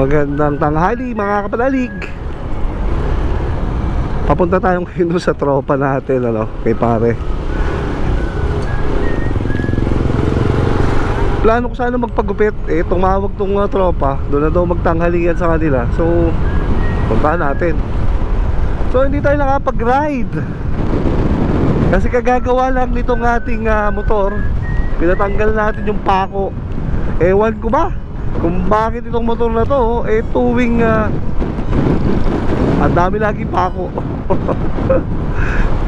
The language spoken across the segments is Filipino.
Magandang tanghali mga kapanalig. Papunta tayong ngayon sa tropa natin, kay pare. Plano ko sana magpagupit, tumawag tong tropa. Doon na daw magtanghalian sa kanila. So, puntahan natin. So, hindi tayo nakapag-ride kasi kagagawa lang nitong ating motor. Pinatanggal natin yung pako. Ewan ko ba kung bakit itong motor na to tuwing ang dami lagi pako.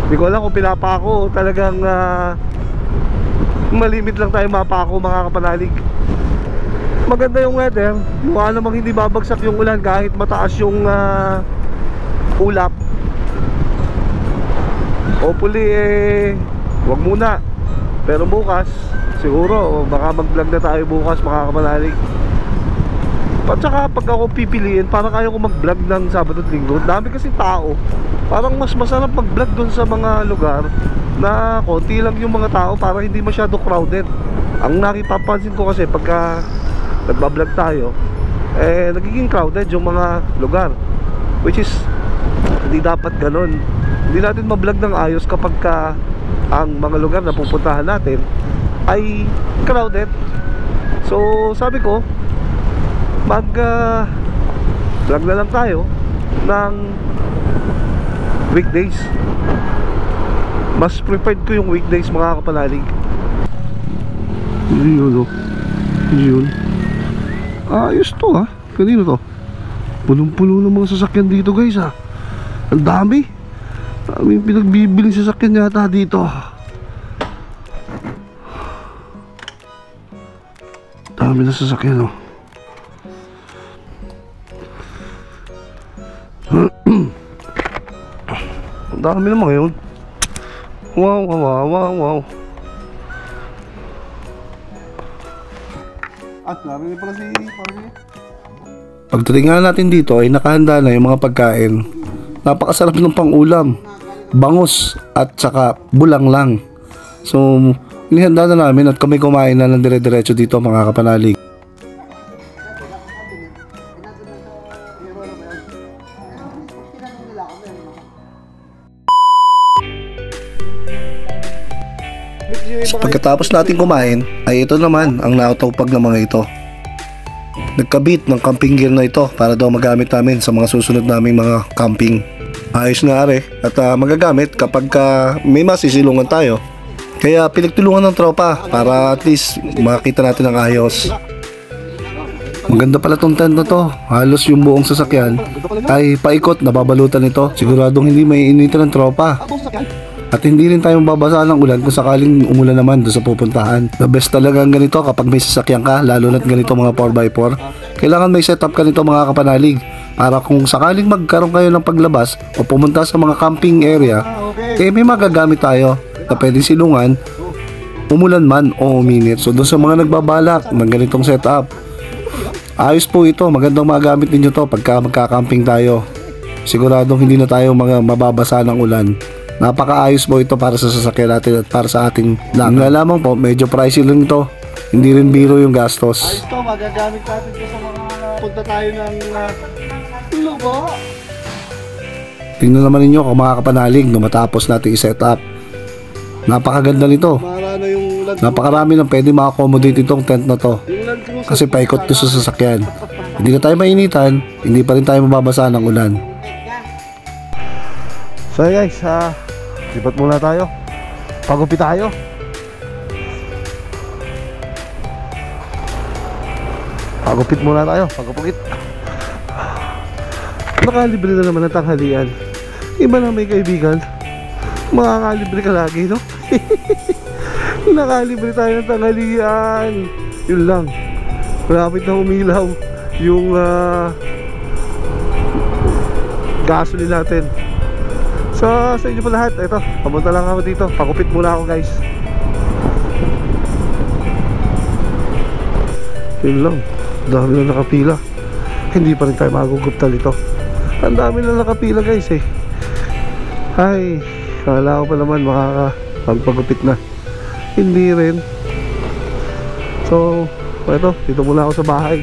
Hindi ko alam kung pinapako, talagang malimit lang tayo mapako mga kapanalig. Maganda yung weather, mukha namang hindi babagsak yung ulan kahit mataas yung ulap. Hopefully wag muna, pero bukas siguro baka mag-vlog na tayo bukas mga kapanalig. At saka pag ako pipiliin, parang ayaw ko mag-vlog ng Sabado at Linggo. Dami kasi tao. Parang mas masarap mag-vlog dun sa mga lugar na konti lang yung mga tao para hindi masyado crowded. Ang nakipapansin ko kasi pagka nagbablog tayo, nagiging crowded yung mga lugar, which is hindi dapat ganun. Hindi natin ma-vlog ng ayos kapag ang mga lugar na pupuntahan natin ay crowded. So sabi ko, vlog na lang tayo ng weekdays. Mas preferred ko yung weekdays mga kapanalig. Yun. Ayos to kanino to? Punong-puno ng mga sasakyan dito guys Ang dami. Daming pinagbibiling sasakyan yata dito. Dami na sasakyan Ang dami naman ngayon. Wow. Narinig pala si Pare. Pagdating nga natin dito ay nakahanda na yung mga pagkain. Napakasarap ng pang-ulam, bangus at saka bulang lang. So inihanda na namin at kami kumain na ng dire-diretso dito mga kapanalig. Pagkatapos natin kumain ay ito naman ang nautupag ng mga ito. Nagkabit ng camping gear na ito para daw magamit namin sa mga susunod naming mga camping. Ayos nga at magagamit kapag may masisilungan tayo. Kaya pinagtulungan ng tropa para at least makita natin ang ayos. Maganda pala tong tent na to. Halos yung buong sasakyan ay paikot na babalutan nito. Siguradong hindi maiinitan ng tropa. At hindi rin tayo mababasa ng ulan kung sakaling umulan naman doon sa pupuntahan. The best talaga ang ganito kapag may sasakyan ka, lalo na't ganito mga 4x4. Kailangan may setup ka nito mga kapanalig, para kung sakaling magkaroon kayo ng paglabas o pumunta sa mga camping area, may magagamit tayo na pwedeng silungan, umulan man o uminit. So doon sa mga nagbabalak ng ganitong setup, ayos po ito, magandang magamit ninyo to pagka magka-camping tayo. Siguradong hindi na tayo mababasa ng ulan. Napakaayos po ito para sa sasakyan natin at para sa ating lang. Nga lamang po, medyo pricey lang ito. Hindi rin biro yung gastos. Ayos to, magagamit natin ito sa mga punta tayo ng Lubo. Tingnan naman ninyo kung mga kapanalig no matapos natin i-set up. Napakaganda nito. Napakarami ng pwede ma-accommodate itong tent na to. Kasi paikot to sa sasakyan. Hindi na tayo mainitan, hindi pa rin tayo mababasa ng ulan. So guys, lipat muna tayo. Pagupit tayo. Pagupit muna tayo. Pagupit. Nakalibre na naman ang tanghalian. Iba na may kaibigan, makakalibre ka lagi, no? Nakalibre tayo ng tanghalian. Yun lang. Malapit na umilaw yung gasoline natin. So sa inyo po lahat, ito, pamunta lang ako dito. Pagupit muna ako guys. Yun lang, dami na nakapila. Hindi pa rin tayo maguguptal ito. Ang dami na nakapila guys Ay, kala ko pa naman makakapagpagupit na. Hindi rin. So ito, dito muna ako sa bahay.